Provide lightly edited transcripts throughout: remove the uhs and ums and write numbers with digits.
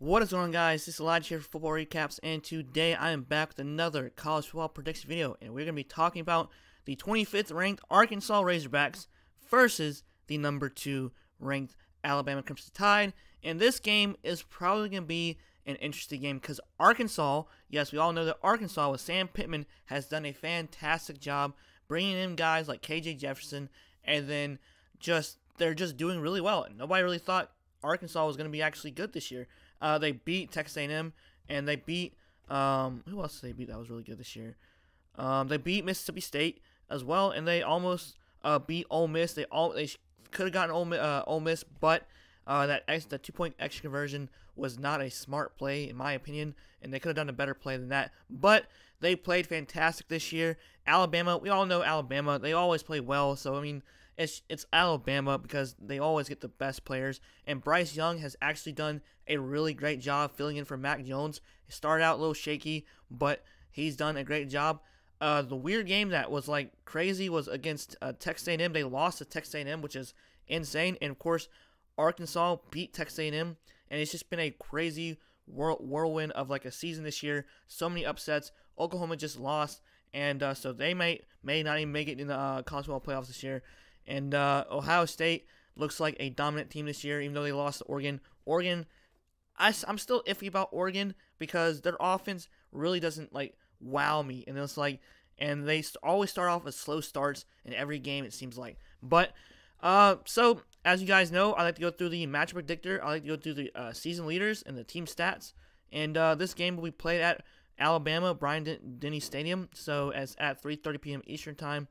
What is going on, guys? This is Elijah here for Football Recaps, and today I am back with another college football prediction video, and we're going to be talking about the 25th ranked Arkansas Razorbacks versus the number 2 ranked Alabama Crimson Tide. And this game is probably going to be an interesting game because Arkansas, yes, we all know that Arkansas with Sam Pittman has done a fantastic job bringing in guys like KJ Jefferson, and then they're just doing really well. And nobody really thought Arkansas was going to be actually good this year. They beat Texas A&M, and they beat, who else did they beat that was really good this year? They beat Mississippi State as well, and they almost beat Ole Miss. They could have gotten Ole Miss, but that 2-point extra conversion was not a smart play, in my opinion, and they could have done a better play than that. But they played fantastic this year. Alabama, we all know Alabama. They always play well, so, I mean, it's Alabama because they always get the best players. And Bryce Young has actually done a really great job filling in for Mac Jones. He started out a little shaky, but he's done a great job. The weird game that was like crazy was against Texas A&M. They lost to Texas A&M, which is insane. And of course, Arkansas beat Texas A&M, and it's just been a crazy whirlwind of like a season this year. So many upsets. Oklahoma just lost, and so they may not even make it in the college football playoffs this year. And Ohio State looks like a dominant team this year, even though they lost to Oregon. I'm still iffy about Oregon because their offense really doesn't like wow me, and it's like, and they always start off with slow starts in every game, it seems like. But so as you guys know, I like to go through the match predictor. I like to go through the season leaders and the team stats. And this game will be played at Alabama Bryant-Denny Stadium, so as at 3:30 p.m. Eastern time.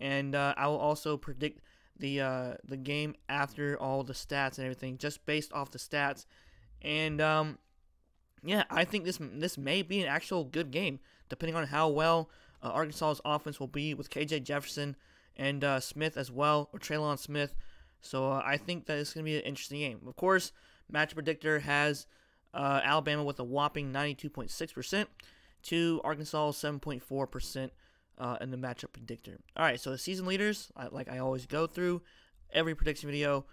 And I will also predict the game after all the stats and everything, just based off the stats. And yeah, I think this may be an actual good game, depending on how well Arkansas's offense will be with KJ Jefferson and Smith as well, or Traylon Smith. So I think that it's going to be an interesting game. Of course, match predictor has Alabama with a whopping 92.6% to Arkansas 7.4%. In the matchup predictor. Alright, so the season leaders, like I always go through every prediction video.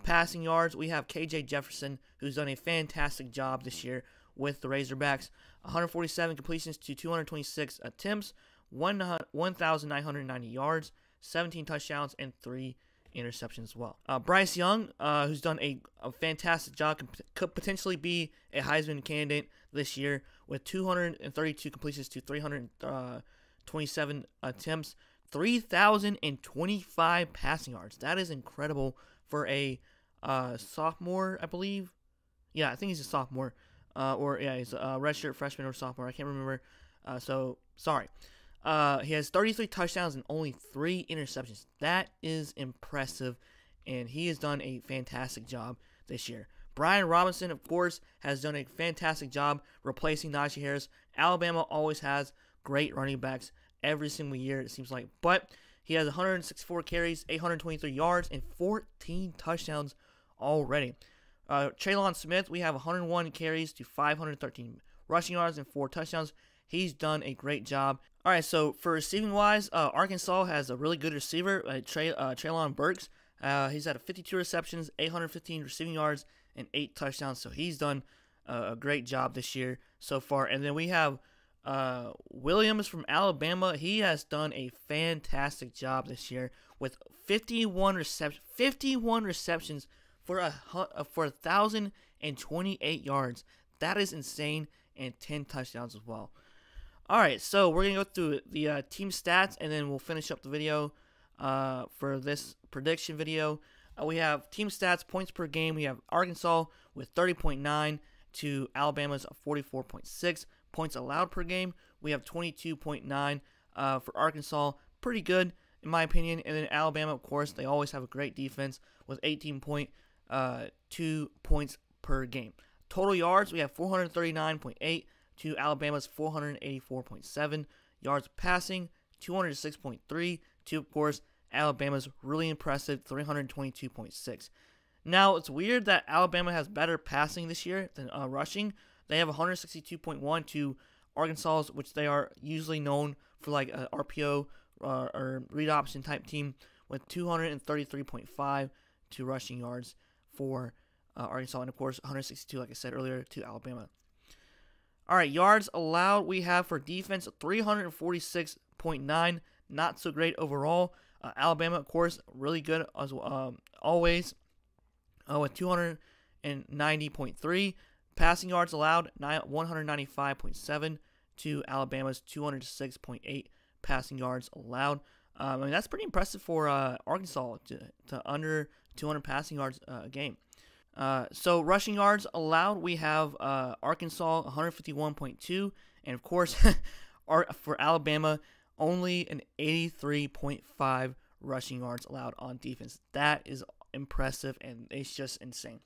Passing yards, we have KJ Jefferson, who's done a fantastic job this year with the Razorbacks. 147 completions to 226 attempts, 1,990 yards, 17 touchdowns, and 3 interceptions as well. Bryce Young, who's done a fantastic job, could potentially be a Heisman candidate this year with 232 completions to 327 attempts, 3,025 passing yards. That is incredible for a sophomore, I believe. Yeah, I think he's a sophomore. Or yeah, he's a redshirt freshman or sophomore. I can't remember. So sorry. He has 33 touchdowns and only 3 interceptions. That is impressive, and he has done a fantastic job this year. Brian Robinson, of course, has done a fantastic job replacing Najee Harris. Alabama always has great running backs every single year, it seems like. But he has 164 carries, 823 yards, and 14 touchdowns already. Traylon Smith, we have 101 carries to 513 rushing yards and 4 touchdowns. He's done a great job. All right, so for receiving-wise, Arkansas has a really good receiver, Traylon Burks. He's had 52 receptions, 815 receiving yards, and 8 touchdowns. So he's done a great job this year so far. And then we have Williams from Alabama. He has done a fantastic job this year with 51 receptions for 1,028 yards. That is insane, and 10 touchdowns as well. All right, so we're gonna go through the team stats, and then we'll finish up the video for this prediction video. We have team stats, points per game. We have Arkansas with 30.9 to Alabama's 44.6. Points allowed per game, we have 22.9 for Arkansas. Pretty good, in my opinion. And then Alabama, of course, they always have a great defense with 18.2 points per game. Total yards, we have 439.8 to Alabama's 484.7. Yards passing, 206.3 to, of course, Alabama's really impressive 322.6. Now, it's weird that Alabama has better passing this year than rushing. They have 162.1 to Arkansas, which they are usually known for like a RPO or read option type team, with 233.5 to rushing yards for Arkansas, and of course 162, like I said earlier, to Alabama. All right, yards allowed we have for defense 346.9, not so great overall. Alabama, of course, really good as always, with 290.3. Passing yards allowed 195.7 to Alabama's 206.8 passing yards allowed. I mean, that's pretty impressive for Arkansas to under 200 passing yards a game. So rushing yards allowed, we have Arkansas 151.2, and of course for Alabama only an 83.5 rushing yards allowed on defense. That is impressive, and it's just insane.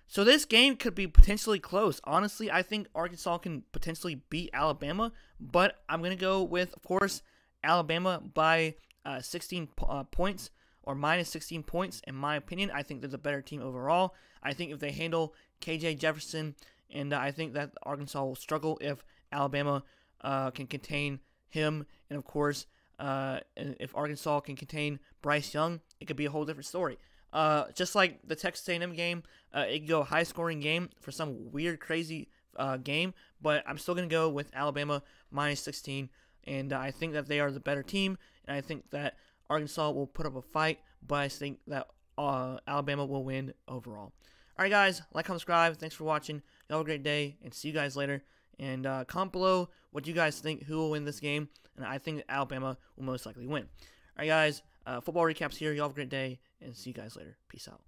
So this game could be potentially close. Honestly, I think Arkansas can potentially beat Alabama, but I'm going to go with, of course, Alabama by 16 points, or minus 16 points, in my opinion. I think they're the better team overall. I think if they handle KJ Jefferson, and I think that Arkansas will struggle if Alabama can contain him. And of course, if Arkansas can contain Bryce Young, it could be a whole different story. Just like the Texas A&M game, it could go a high-scoring game for some weird, crazy game, but I'm still going to go with Alabama minus 16, and I think that they are the better team, and I think that Arkansas will put up a fight, but I think that Alabama will win overall. All right, guys, like, comment, subscribe. Thanks for watching. Y'all have a great day, and see you guys later. And comment below what you guys think, who will win this game, and I think Alabama will most likely win. All right, guys, football recaps here. Y'all have a great day, and see you guys later. Peace out.